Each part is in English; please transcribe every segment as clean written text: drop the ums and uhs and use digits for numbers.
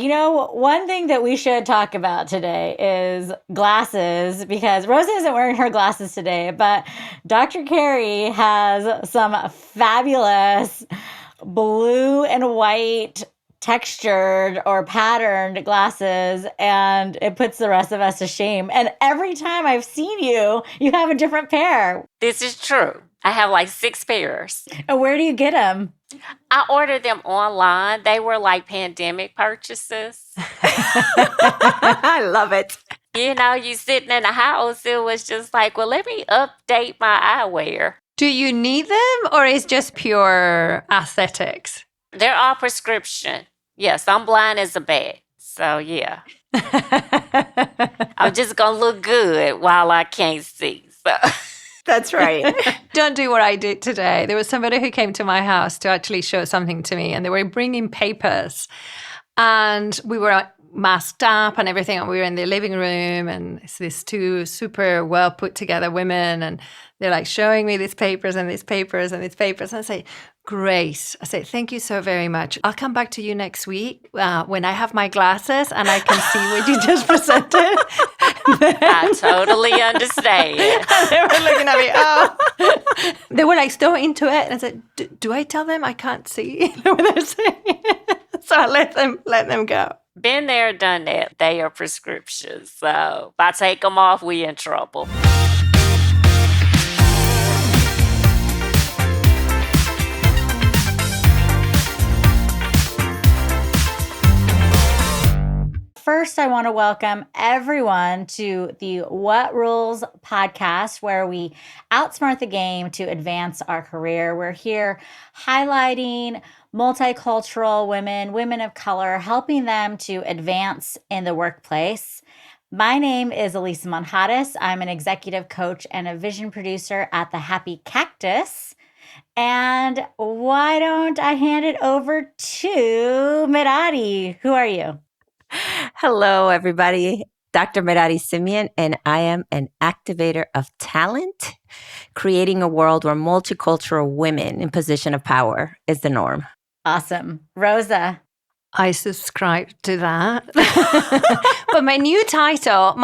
One thing that we should talk about today is glasses because Rosa isn't wearing her glasses today, but Dr. Carey has some fabulous blue and white textured or patterned glasses, and it puts the rest of us to shame. And every time I've seen you, you have a different pair. This is true. I have like 6 pairs. And where do you get them? I ordered them online. They were like pandemic purchases. I love it. You sitting in the house, it was just like, well, let me update my eyewear. Do you need them or is just pure aesthetics? They're all prescription. Yes, I'm blind as a bat. So, yeah. I'm just going to look good while I can't see. So. That's right. Don't do what I did today. There was somebody who came to my house to actually show something to me, and they were bringing papers. And we were masked up and everything, and we were in the living room, and it's these 2 super well put together women, and they're like showing me these papers and these papers and these papers. And I say, great. I say, thank you so very much. I'll come back to you next week when I have my glasses and I can see what you just presented. I totally understand. They were looking at me, oh. They were like so into it. And I said, do I tell them I can't see what they're saying? So I let them go. Been there, done that. They are prescriptions. So if I take them off, we in trouble. First, I want to welcome everyone to the What Rules podcast, where we outsmart the game to advance our career. We're here highlighting multicultural women of color, helping them to advance in the workplace. My name is Alisa Monjadas. I'm an executive coach and a vision producer at the Happy Cactus. And why don't I hand it over to Merary? Who are you? Hello, everybody. Dr. Merary Simeon, and I am an activator of talent, creating a world where multicultural women in position of power is the norm. Awesome. Rosa. I subscribe to that. But my newer title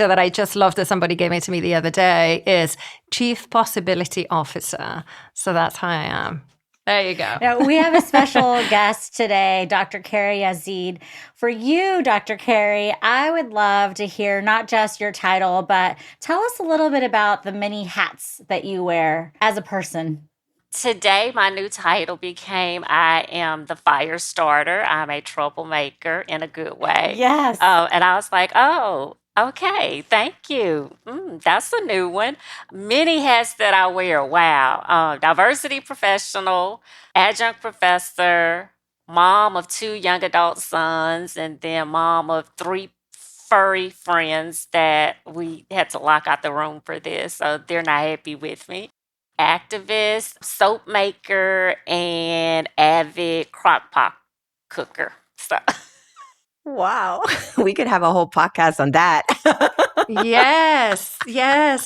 that I just love that somebody gave it to me the other day is Chief Possibility Officer. So that's how I am. There you go. Now, we have a special guest today, Dr. Carey Yazeed. For you, Dr. Carey, I would love to hear not just your title, but tell us a little bit about the many hats that you wear as a person. Today, my new title became I am the fire starter. I'm a troublemaker in a good way. Yes. And I was like, oh, okay, thank you. That's a new one. Many hats that I wear. Wow. Diversity professional, adjunct professor, mom of 2 young adult sons, and then mom of 3 furry friends that we had to lock out the room for this. So they're not happy with me. Activist, soap maker, and avid crock pot cooker. So. Wow. We could have a whole podcast on that. Yes.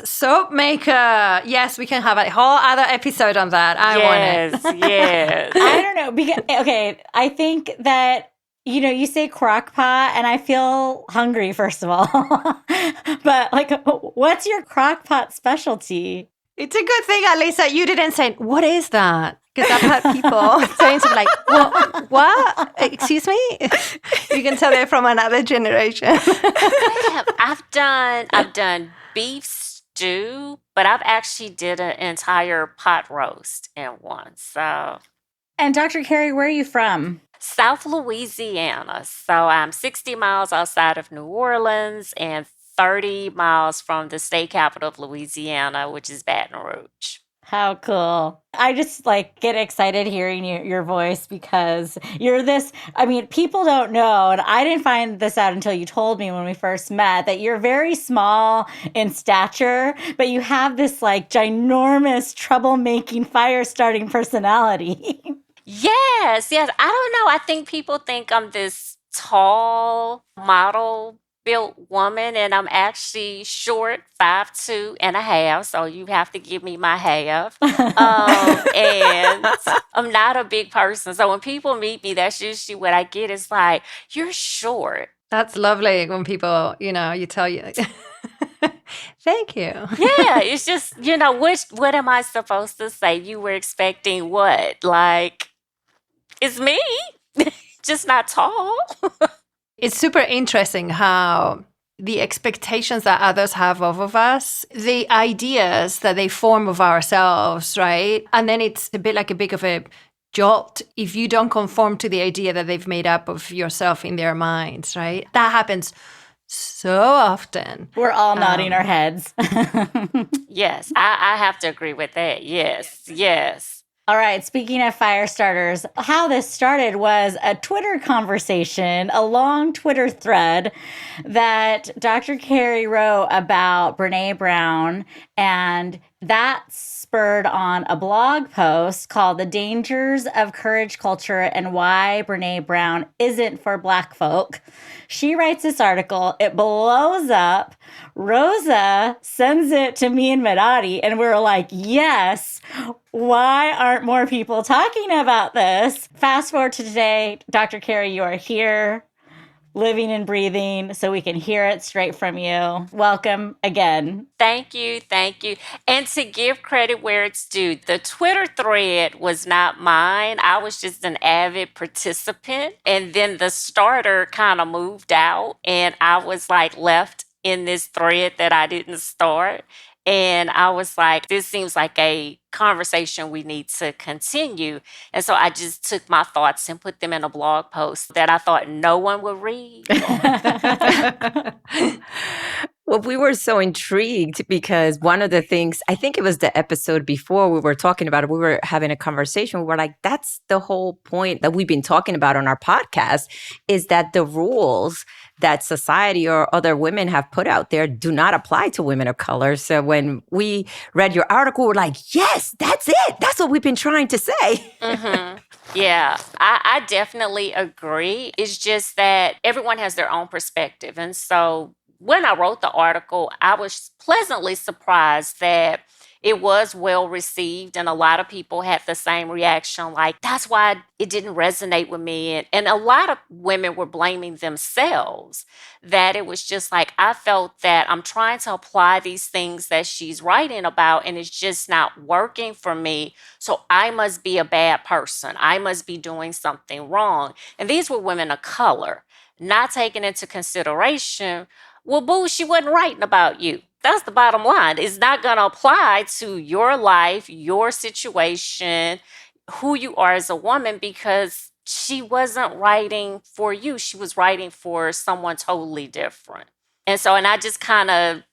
Soap maker. Yes, we can have a whole other episode on that. I want it. Yes. I don't know. Because, okay, I think that, you say crock pot and I feel hungry, first of all. But what's your crock pot specialty? It's a good thing, Alisa, you didn't say, what is that? Because I've had people saying something like, what? Excuse me? You can tell they're from another generation. I've done beef stew, but I've actually did an entire pot roast in one. So. And Dr. Carey, where are you from? South Louisiana. So I'm 60 miles outside of New Orleans and 30 miles from the state capital of Louisiana, which is Baton Rouge. How cool. I just get excited hearing your voice because you're this, people don't know, and I didn't find this out until you told me when we first met, that you're very small in stature, but you have this ginormous troublemaking, fire-starting personality. Yes. I don't know. I think people think I'm this tall model built woman, and I'm actually short, 5'2.5", so you have to give me my half. And I'm not a big person. So when people meet me, that's usually what I get is like, you're short. That's lovely when people, you tell you. Thank you. Yeah, it's just, what am I supposed to say? You were expecting what? Like, it's me, just not tall. It's super interesting how the expectations that others have of us, the ideas that they form of ourselves, right? And then it's a bit of a jolt if you don't conform to the idea that they've made up of yourself in their minds, right? That happens so often. We're all nodding our heads. Yes, I have to agree with that. Yes. All right, speaking of fire starters, how this started was a Twitter conversation, a long Twitter thread that Dr. Carey wrote about Brene Brown, and that spurred on a blog post called The Dangers of Courage Culture and Why Brene Brown Isn't for Black Folk. She writes this article, it blows up. Rosa sends it to me and Merary, and we're like, yes, why aren't more people talking about this? Fast forward to today, Dr. Carey, you are here, living and breathing, so we can hear it straight from you. Welcome again. Thank you. And to give credit where it's due, the Twitter thread was not mine. I was just an avid participant. And then the starter kind of moved out, and I was like left in this thread that I didn't start. And I was like, this seems like a conversation we need to continue. And so I just took my thoughts and put them in a blog post that I thought no one would read. Well, we were so intrigued because one of the things, I think it was the episode before we were talking about it, we were having a conversation. We were like, that's the whole point that we've been talking about on our podcast, is that the rules that society or other women have put out there do not apply to women of color. So when we read your article, we're like, yes, that's it. That's what we've been trying to say. Mm-hmm. Yeah, I definitely agree. It's just that everyone has their own perspective. And so when I wrote the article, I was pleasantly surprised that it was well received, and a lot of people had the same reaction, like, that's why it didn't resonate with me. And a lot of women were blaming themselves, that it was just like, I felt that I'm trying to apply these things that she's writing about, and it's just not working for me. So I must be a bad person. I must be doing something wrong. And these were women of color, not taking into consideration, well, boo, she wasn't writing about you. That's the bottom line. It's not going to apply to your life, your situation, who you are as a woman, because she wasn't writing for you. She was writing for someone totally different. And I just kind of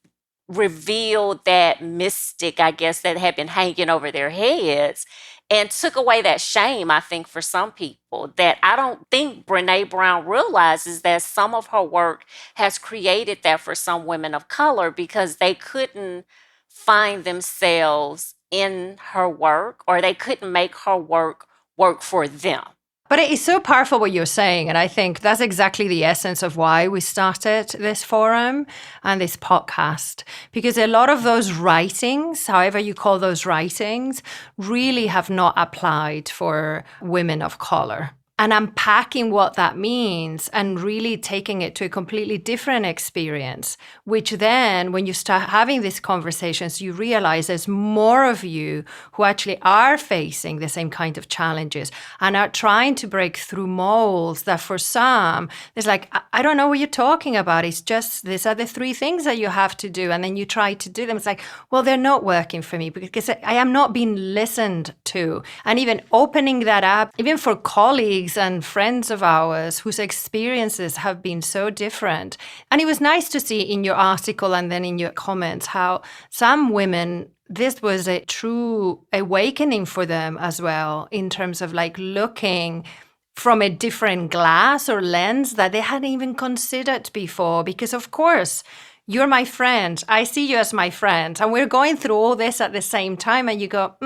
revealed that mystic, I guess, that had been hanging over their heads, and took away that shame, I think, for some people, that I don't think Brene Brown realizes that some of her work has created that for some women of color, because they couldn't find themselves in her work, or they couldn't make her work for them. But it is so powerful what you're saying. And I think that's exactly the essence of why we started this forum and this podcast. Because a lot of those writings, however you call those writings, really have not applied for women of color. And unpacking what that means and really taking it to a completely different experience, which then when you start having these conversations, you realize there's more of you who actually are facing the same kind of challenges and are trying to break through molds that for some, it's like, I don't know what you're talking about. It's just, these are the 3 things that you have to do. And then you try to do them. It's like, well, they're not working for me because I am not being listened to. And even opening that up, even for colleagues and friends of ours whose experiences have been so different. And it was nice to see in your article and then in your comments how some women, this was a true awakening for them as well, in terms of like looking from a different glass or lens that they hadn't even considered before. Because of course, you're my friend. I see you as my friend. And we're going through all this at the same time. And you go,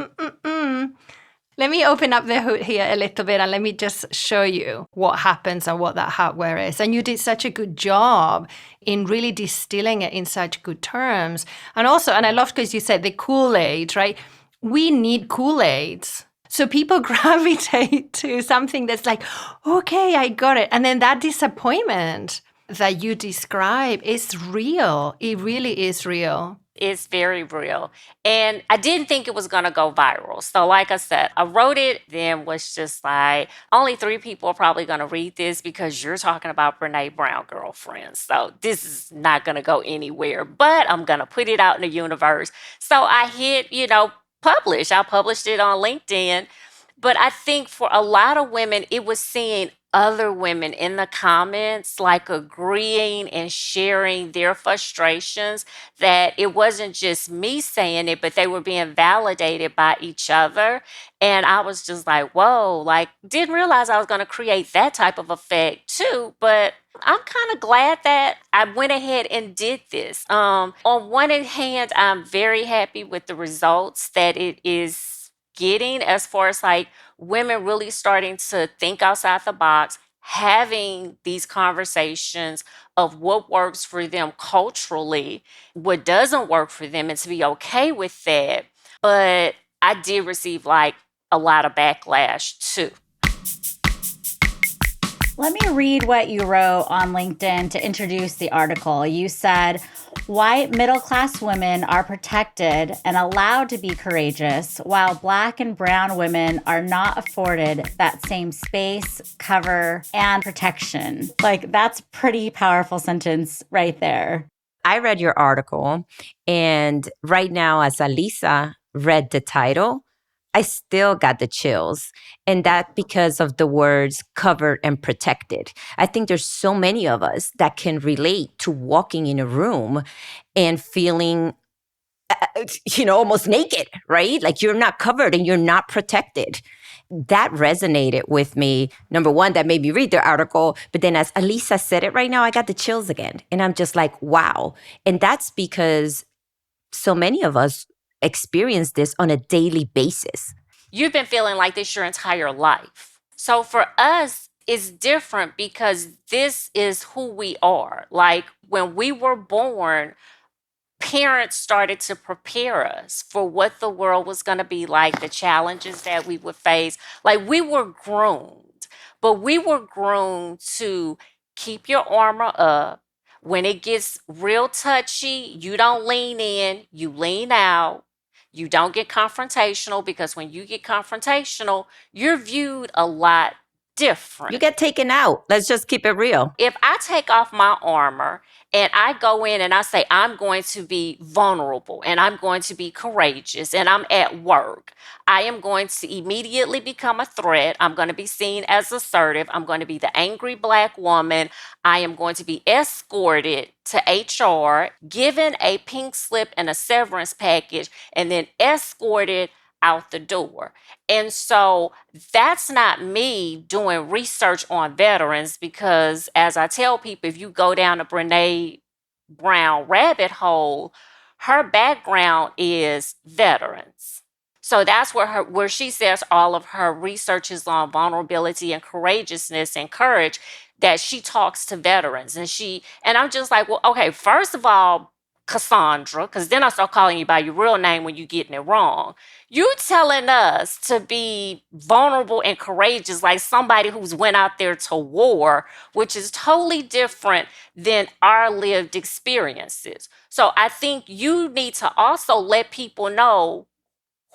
Let me open up the hood here a little bit and let me just show you what happens and what that hardware is. And you did such a good job in really distilling it in such good terms. And also, and I love because you said the Kool-Aid, right? We need Kool-Aids. So people gravitate to something that's like, okay, I got it. And then that disappointment that you describe is real. It really is real. It's very real. And I didn't think it was going to go viral. So like I said, I wrote it, then was just like, only 3 people are probably going to read this because you're talking about Brene Brown, girlfriends. So this is not going to go anywhere, but I'm going to put it out in the universe. So I hit, publish. I published it on LinkedIn. But I think for a lot of women, it was seeing other women in the comments, like agreeing and sharing their frustrations, that it wasn't just me saying it, but they were being validated by each other. And I was just like, whoa, like, didn't realize I was going to create that type of effect too. But I'm kind of glad that I went ahead and did this. On one hand, I'm very happy with the results that it is getting, as far as like women really starting to think outside the box, having these conversations of what works for them culturally, what doesn't work for them, and to be okay with that. But I did receive like a lot of backlash too. Let me read what you wrote on LinkedIn to introduce the article. You said, white middle-class women are protected and allowed to be courageous, while Black and brown women are not afforded that same space, cover, and protection. Like, that's a pretty powerful sentence right there. I read your article, and right now, as Alisa read the title, I still got the chills. And that because of the words covered and protected. I think there's so many of us that can relate to walking in a room and feeling, almost naked, right? Like you're not covered and you're not protected. That resonated with me. Number one, that made me read the article. But then as Alisa said it right now, I got the chills again. And I'm just like, wow. And that's because so many of us experience this on a daily basis. You've been feeling like this your entire life. So for us, it's different because this is who we are. Like when we were born, parents started to prepare us for what the world was going to be like, the challenges that we would face. Like we were groomed, but we were groomed to keep your armor up. When it gets real touchy, you don't lean in, you lean out. You don't get confrontational, because when you get confrontational, you're viewed a lot different. You get taken out. Let's just keep it real. If I take off my armor and I go in and I say, I'm going to be vulnerable and I'm going to be courageous and I'm at work, I am going to immediately become a threat. I'm going to be seen as assertive. I'm going to be the angry Black woman. I am going to be escorted to HR, given a pink slip and a severance package, and then escorted out the door. And so that's not me doing research on veterans, because as I tell people, if you go down a Brene Brown rabbit hole, her background is veterans. So that's where she says all of her research is on vulnerability and courageousness and courage, that she talks to veterans. And I'm just like, well, okay, first of all, Cassandra, because then I start calling you by your real name when you're getting it wrong. You telling us to be vulnerable and courageous like somebody who's went out there to war, which is totally different than our lived experiences. So I think you need to also let people know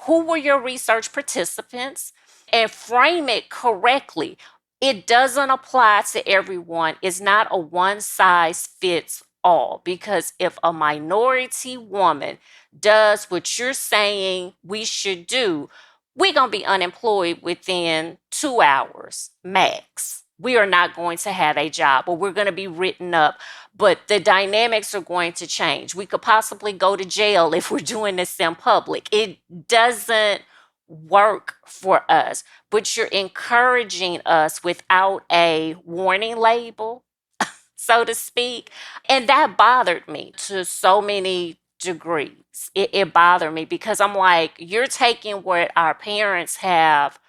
who were your research participants and frame it correctly. It doesn't apply to everyone. It's not a one size fits all, because if a minority woman does what you're saying we should do, we're going to be unemployed within 2 hours max. We are not going to have a job, or we're going to be written up, but the dynamics are going to change. We could possibly go to jail if we're doing this in public. It doesn't work for us, but you're encouraging us without a warning label, so to speak. And that bothered me to so many degrees. It bothered me because I'm like, you're taking what our parents have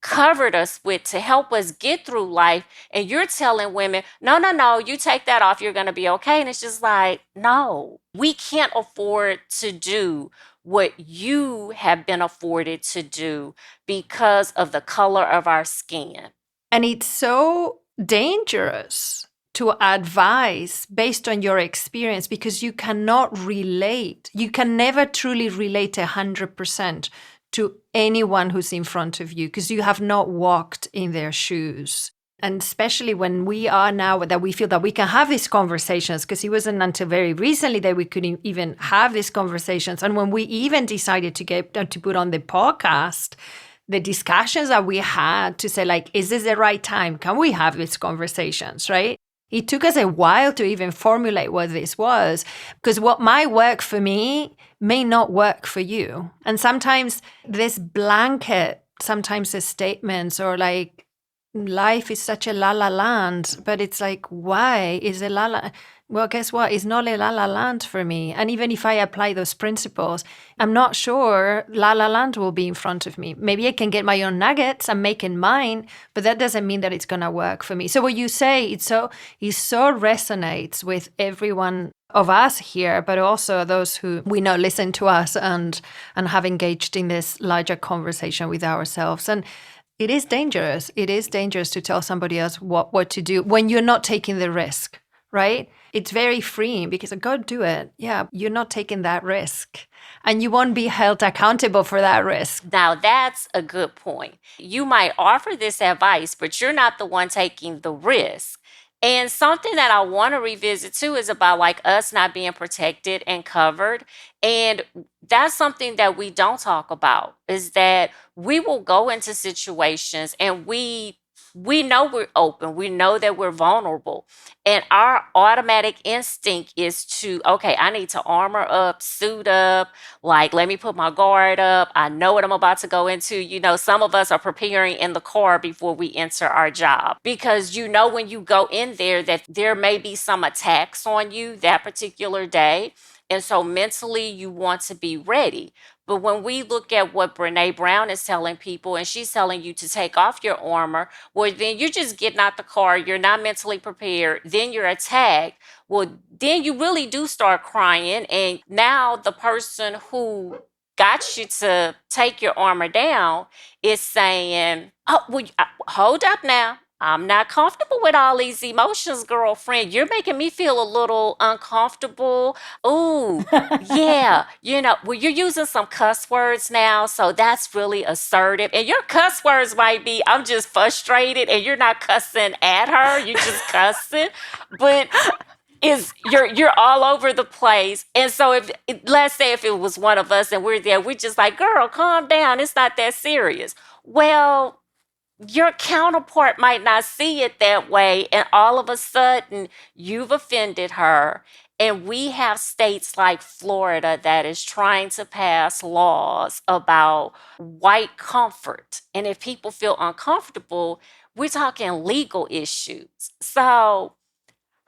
covered us with to help us get through life, and you're telling women, no, you take that off, you're going to be okay. And it's just like, no, we can't afford to do what you have been afforded to do because of the color of our skin. And it's so dangerous to advise based on your experience because you cannot relate. You can never truly relate 100% to anyone who's in front of you because you have not walked in their shoes. And especially when we are now that we feel that we can have these conversations, because it wasn't until very recently that we could even have these conversations. And when we even decided to put on the podcast, the discussions that we had to say, like, is this the right time? Can we have these conversations, right? It took us a while to even formulate what this was, because what might work for me may not work for you. And sometimes this blanket, sometimes the statements or like, life is such a la-la land, but it's like, why is a la-la? Well, guess what? It's not a la-la land for me. And even if I apply those principles, I'm not sure la-la land will be in front of me. Maybe I can get my own nuggets and make it mine, but that doesn't mean that it's going to work for me. So what you say, it so resonates with everyone of us here, but also those who we know listen to us and have engaged in this larger conversation with ourselves. And it is dangerous. It is dangerous to tell somebody else what to do when you're not taking the risk, right? It's very freeing because go do it. Yeah, you're not taking that risk and you won't be held accountable for that risk. Now, that's a good point. You might offer this advice, but you're not the one taking the risk. And something that I want to revisit too is about like us not being protected and covered. And that's something that we don't talk about, is that we will go into situations and we know we're open. We know that we're vulnerable. And our automatic instinct is to, okay, I need to armor up, suit up, like, let me put my guard up. I know what I'm about to go into. You know, some of us are preparing in the car before we enter our job because you know when you go in there that there may be some attacks on you that particular day. And so mentally you want to be ready. But when we look at what Brene Brown is telling people, and she's telling you to take off your armor, well, then you're just getting out the car. You're not mentally prepared. Then you're attacked. Well, then you really do start crying. And now the person who got you to take your armor down is saying, oh, well, hold up now. I'm not comfortable with all these emotions, girlfriend. You're making me feel a little uncomfortable. Ooh, yeah. You know, well, you're using some cuss words now, so that's really assertive. And your cuss words might be, I'm just frustrated, and you're not cussing at her. You're just cussing. But you're all over the place. And so let's say if it was one of us and we're there, we're just like, girl, calm down. It's not that serious. Well, your counterpart might not see it that way, and all of a sudden you've offended her. And we have states like Florida that is trying to pass laws about white comfort. And if people feel uncomfortable, we're talking legal issues. So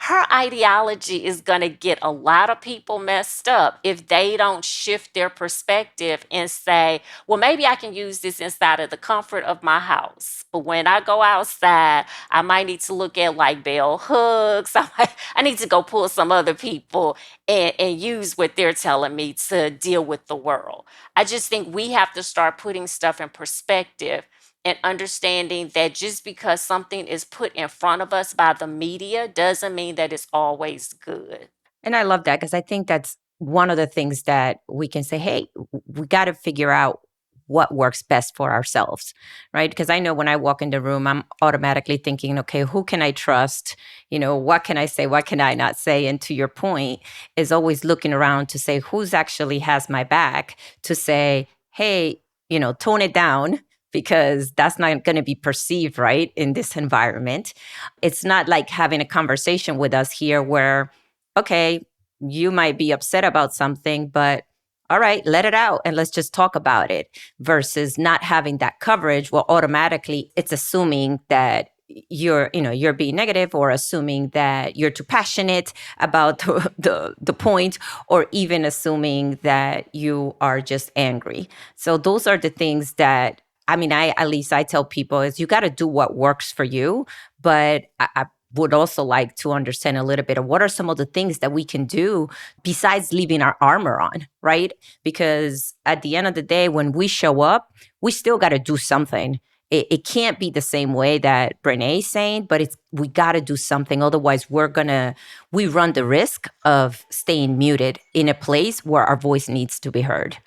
her ideology is going to get a lot of people messed up if they don't shift their perspective and say, well, maybe I can use this inside of the comfort of my house. But when I go outside, I might need to look at like bell hooks. I need to go pull some other people and use what they're telling me to deal with the world. I just think we have to start putting stuff in perspective and understanding that just because something is put in front of us by the media doesn't mean that it's always good. And I love that because I think that's one of the things that we can say, hey, we got to figure out what works best for ourselves, right? Because I know when I walk in the room, I'm automatically thinking, okay, who can I trust? You know, what can I say? What can I not say? And to your point, is always looking around to say who's actually has my back to say, hey, you know, tone it down, because that's not going to be perceived right in this environment. It's not like having a conversation with us here where, okay, you might be upset about something, but all right, let it out and let's just talk about it, versus not having that coverage. Well, automatically it's assuming that you're being negative, or assuming that you're too passionate about the point, or even assuming that you are just angry. So those are the things that, I mean, at least I tell people is you got to do what works for you. But I would also like to understand a little bit of what are some of the things that we can do besides leaving our armor on, right? Because at the end of the day, when we show up, we still got to do something. It can't be the same way that Brene is saying, but we got to do something. Otherwise, we run the risk of staying muted in a place where our voice needs to be heard.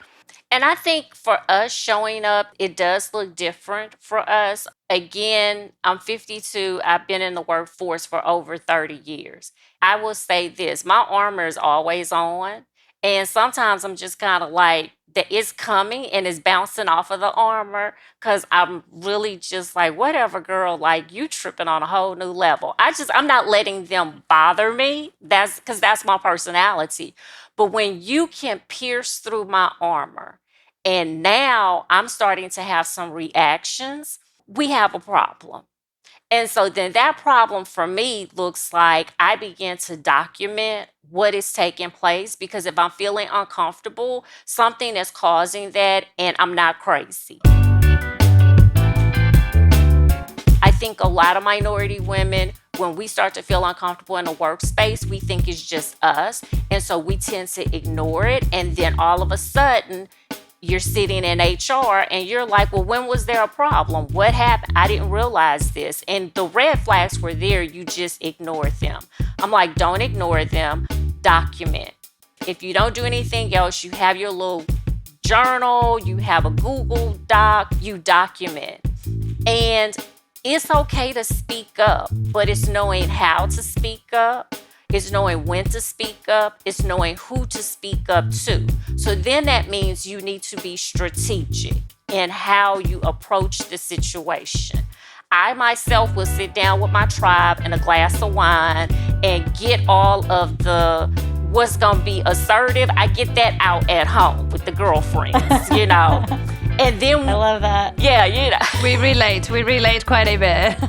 And I think for us showing up, it does look different for us. Again, I'm 52. I've been in the workforce for over 30 years. I will say this, my armor is always on. And sometimes I'm just kind of like, that it's coming and it's bouncing off of the armor, because I'm really just like, whatever, girl, like you tripping on a whole new level. I'm not letting them bother me. That's because that's my personality. But when you can pierce through my armor, and now I'm starting to have some reactions, we have a problem. And so then that problem for me looks like I begin to document what is taking place, because if I'm feeling uncomfortable, something is causing that, and I'm not crazy. I think a lot of minority women, when we start to feel uncomfortable in a workspace, we think it's just us. And so we tend to ignore it. And then all of a sudden, you're sitting in HR and you're like, well, when was there a problem? What happened? I didn't realize this. And the red flags were there. You just ignored them. I'm like, don't ignore them. Document. If you don't do anything else, you have your little journal, you have a Google Doc, you document. And it's okay to speak up, but it's knowing how to speak up. It's knowing when to speak up. It's knowing who to speak up to. So then that means you need to be strategic in how you approach the situation. I myself will sit down with my tribe and a glass of wine and get all of the what's going to be assertive. I get that out at home with the girlfriends, And then I love that. Yeah, We relate quite a bit.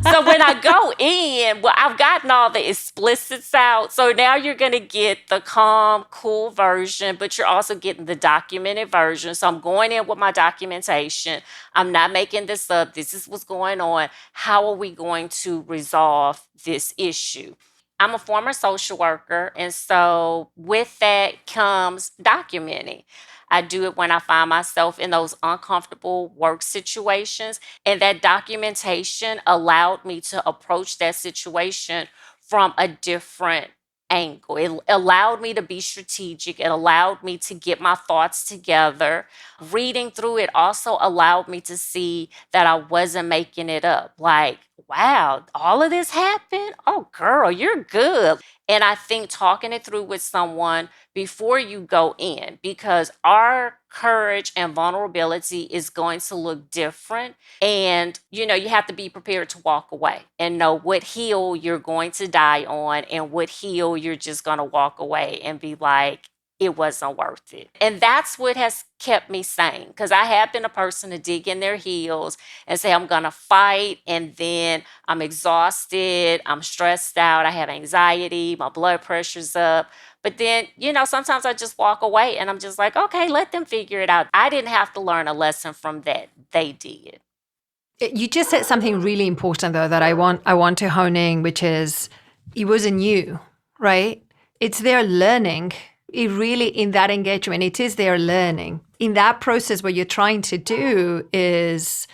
So when I go in, well, I've gotten all the explicits out. So now you're going to get the calm, cool version, but you're also getting the documented version. So I'm going in with my documentation. I'm not making this up. This is what's going on. How are we going to resolve this issue? I'm a former social worker, and so with that comes documenting. I do it when I find myself in those uncomfortable work situations, and that documentation allowed me to approach that situation from a different angle. It allowed me to be strategic. It allowed me to get my thoughts together. Reading through it also allowed me to see that I wasn't making it up. Like, wow, all of this happened? Oh, girl, you're good. And I think talking it through with someone before you go in, because our courage and vulnerability is going to look different. And, you have to be prepared to walk away and know what hill you're going to die on and what hill you're just going to walk away and be like, it wasn't worth it. And that's what has kept me sane, because I have been a person to dig in their heels and say, I'm going to fight. And then I'm exhausted. I'm stressed out. I have anxiety. My blood pressure's up. But then, sometimes I just walk away and I'm just like, okay, let them figure it out. I didn't have to learn a lesson from that. They did. You just said something really important, though, that I want to hone in, which is it wasn't you, right? It's their learning. It really, in that engagement, it is their learning. In that process, what you're trying to do is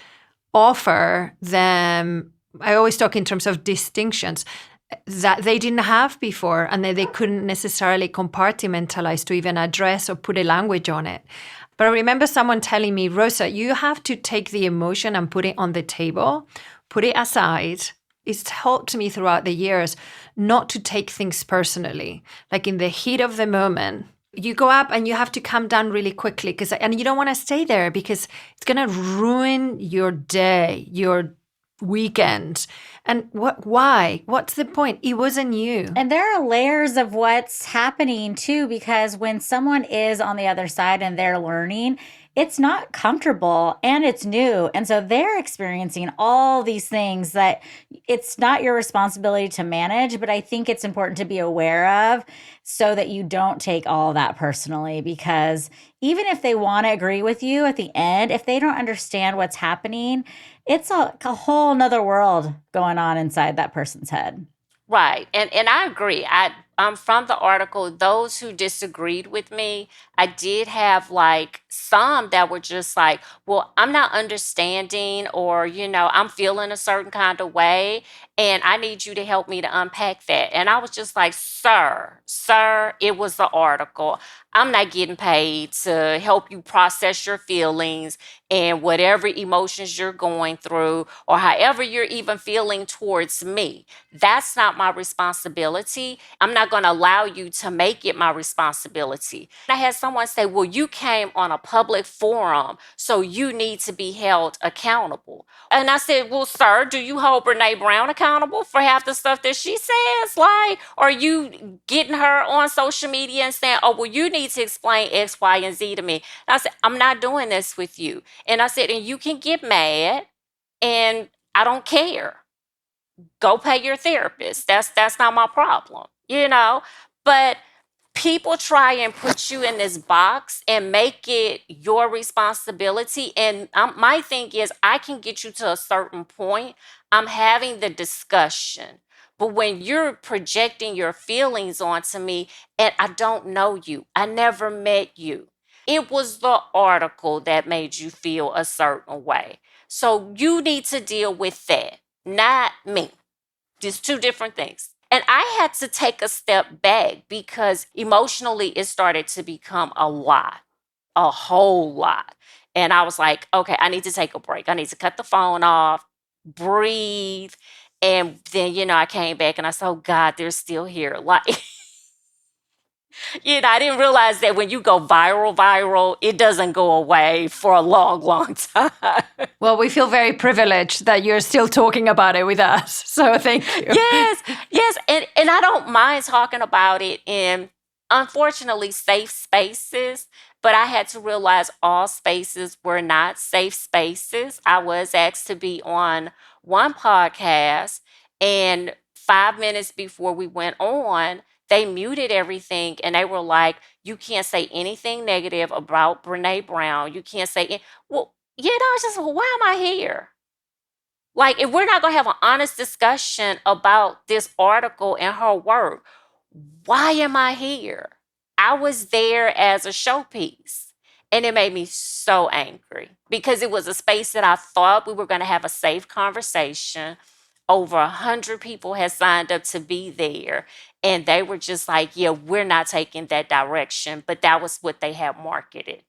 offer them, I always talk in terms of distinctions, that they didn't have before, and that they couldn't necessarily compartmentalize to even address or put a language on it. But I remember someone telling me, Rosa, you have to take the emotion and put it on the table, put it aside. It's helped me throughout the years not to take things personally. Like in the heat of the moment, you go up and you have to come down really quickly, and you don't want to stay there because it's going to ruin your day, your weekend. And why? What's the point? It wasn't you. And there are layers of what's happening too, because when someone is on the other side and they're learning, it's not comfortable and it's new. And so they're experiencing all these things that it's not your responsibility to manage, but I think it's important to be aware of so that you don't take all that personally. Because even if they want to agree with you at the end, if they don't understand what's happening, it's a whole nother world going on inside that person's head. Right. And I agree. From the article, those who disagreed with me, I did have like some that were just like, well, I'm not understanding, or, I'm feeling a certain kind of way, and I need you to help me to unpack that. And I was just like, sir, it was the article. I'm not getting paid to help you process your feelings and whatever emotions you're going through, or however you're even feeling towards me. That's not my responsibility. I'm not going to allow you to make it my responsibility. I had someone say, well, you came on a public forum, so you need to be held accountable. And I said, well, sir, do you hold Brene Brown accountable for half the stuff that she says? Like, are you getting her on social media and saying, oh, well, you need to explain X, Y, and Z to me? And I said, I'm not doing this with you. And I said, and you can get mad, and I don't care. Go pay your therapist. That's not my problem, But people try and put you in this box and make it your responsibility. And my thing is, I can get you to a certain point. I'm having the discussion. But when you're projecting your feelings onto me, and I don't know you, I never met you. It was the article that made you feel a certain way. So you need to deal with that, not me. Just two different things. And I had to take a step back because emotionally it started to become a lot, a whole lot. And I was like, okay, I need to take a break. I need to cut the phone off, breathe. And then, I came back and I said, oh God, they're still here. Like, I didn't realize that when you go viral, it doesn't go away for a long, long time. Well, we feel very privileged that you're still talking about it with us. So thank you. Yes. And I don't mind talking about it in, unfortunately, safe spaces. But I had to realize all spaces were not safe spaces. I was asked to be on one podcast, and 5 minutes before we went on, they muted everything and they were like, you can't say anything negative about Brene Brown. You can't say, well, it's just, well, why am I here? Like, if we're not going to have an honest discussion about this article and her work, why am I here? I was there as a showpiece. And it made me so angry because it was a space that I thought we were going to have a safe conversation. Over 100 people had signed up to be there. And they were just like, yeah, we're not taking that direction. But that was what they had marketed.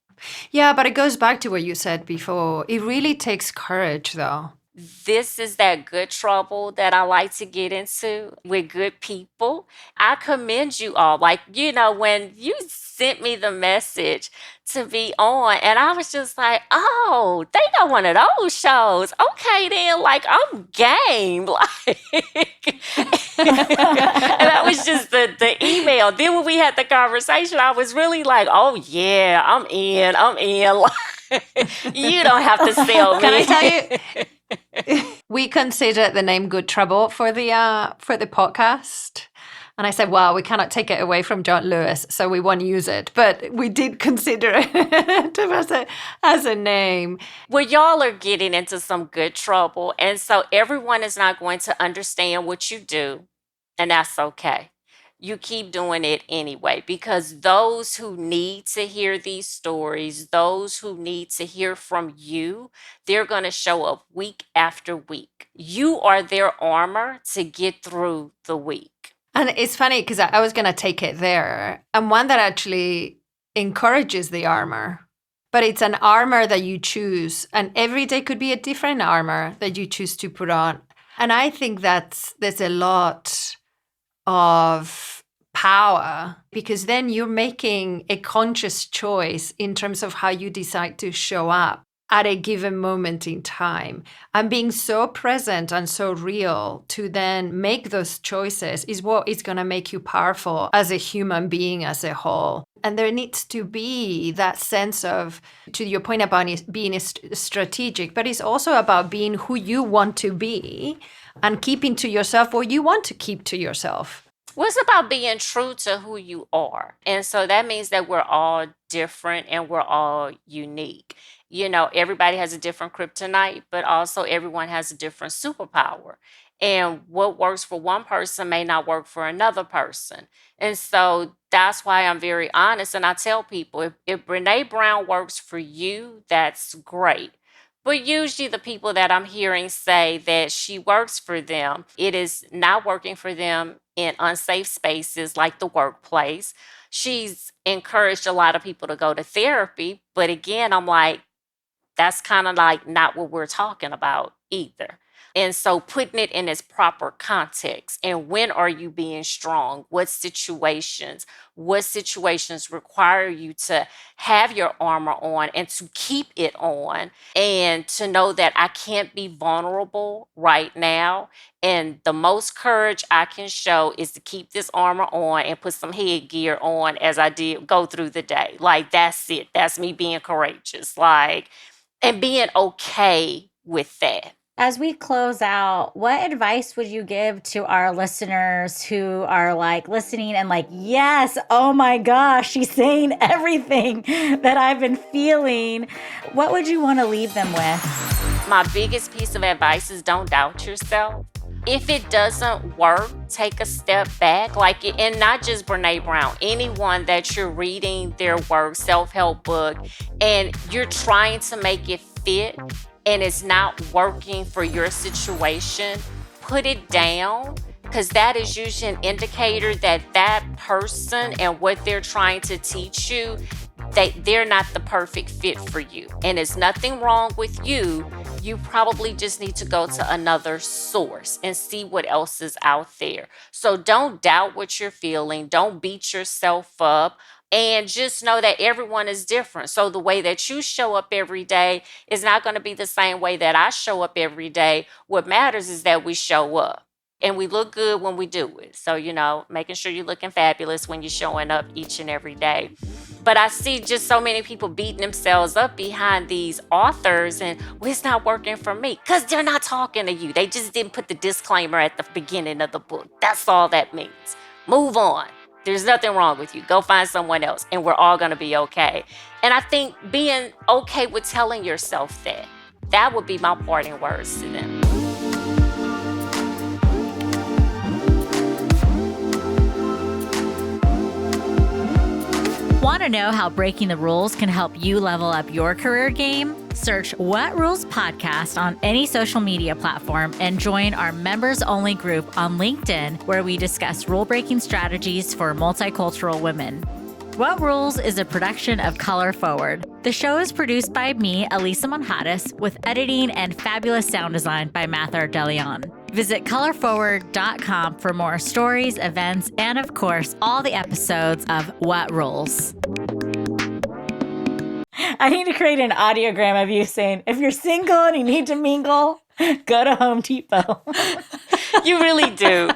Yeah, but it goes back to what you said before. It really takes courage, though. This is that good trouble that I like to get into with good people. I commend you all. Like, when you sent me the message to be on, and I was just like, oh, they got one of those shows. Okay, then, like, I'm game. Like, and that was just the email. Then when we had the conversation, I was really like, oh, yeah, I'm in. Like, you don't have to sell me. Can I tell you? We considered the name Good Trouble for the podcast. And I said, well, we cannot take it away from John Lewis, so we won't use it. But we did consider it as a name. Well, y'all are getting into some good trouble. And so everyone is not going to understand what you do. And that's okay. You keep doing it anyway, because those who need to hear these stories, those who need to hear from you, they're going to show up week after week. You are their armor to get through the week. And it's funny because I was going to take it there. And one that actually encourages the armor, but it's an armor that you choose. And every day could be a different armor that you choose to put on. And I think there's a lot of power, because then you're making a conscious choice in terms of how you decide to show up at a given moment in time. And being so present and so real to then make those choices is what is going to make you powerful as a human being as a whole. And there needs to be that sense of, to your point about being strategic, but it's also about being who you want to be and keeping to yourself what you want to keep to yourself. Well, it's about being true to who you are. And so that means that we're all different and we're all unique. Everybody has a different kryptonite, but also everyone has a different superpower. And what works for one person may not work for another person. And so that's why I'm very honest. And I tell people, if Brene Brown works for you, that's great. But usually the people that I'm hearing say that she works for them, it is not working for them in unsafe spaces like the workplace. She's encouraged a lot of people to go to therapy. But again, I'm like, that's kind of like not what we're talking about either. And so putting it in its proper context. And when are you being strong? What situations require you to have your armor on and to keep it on, and to know that I can't be vulnerable right now. And the most courage I can show is to keep this armor on and put some headgear on as I did go through the day. Like, that's it. That's me being courageous. And being okay with that. As we close out, what advice would you give to our listeners who are listening and yes, oh my gosh, she's saying everything that I've been feeling? What would you want to leave them with? My biggest piece of advice is don't doubt yourself. If it doesn't work, take a step back. And not just Brene Brown, anyone that you're reading their work, self-help book, and you're trying to make it fit, and it's not working for your situation, put it down, because that is usually an indicator that person and what they're trying to teach you, they're not the perfect fit for you. And it's nothing wrong with you. You probably just need to go to another source and see what else is out there. So don't doubt what you're feeling. Don't beat yourself up. And just know that everyone is different. So the way that you show up every day is not going to be the same way that I show up every day. What matters is that we show up and we look good when we do it. So, making sure you're looking fabulous when you're showing up each and every day. But I see just so many people beating themselves up behind these authors and, well, it's not working for me, because they're not talking to you. They just didn't put the disclaimer at the beginning of the book. That's all that means. Move on. There's nothing wrong with you. Go find someone else and we're all going to be okay. And I think being okay with telling yourself that would be my parting words to them. Want to know how breaking the rules can help you level up your career game? Search What Rules Podcast on any social media platform and join our members-only group on LinkedIn, where we discuss rule-breaking strategies for multicultural women. What Rules is a production of Color Forward. The show is produced by me, Alisa Monjadas, with editing and fabulous sound design by Mathar DeLeon. Visit colorforward.com for more stories, events, and of course, all the episodes of What Rules. I need to create an audiogram of you saying, if you're single and you need to mingle, go to Home Depot. You really do.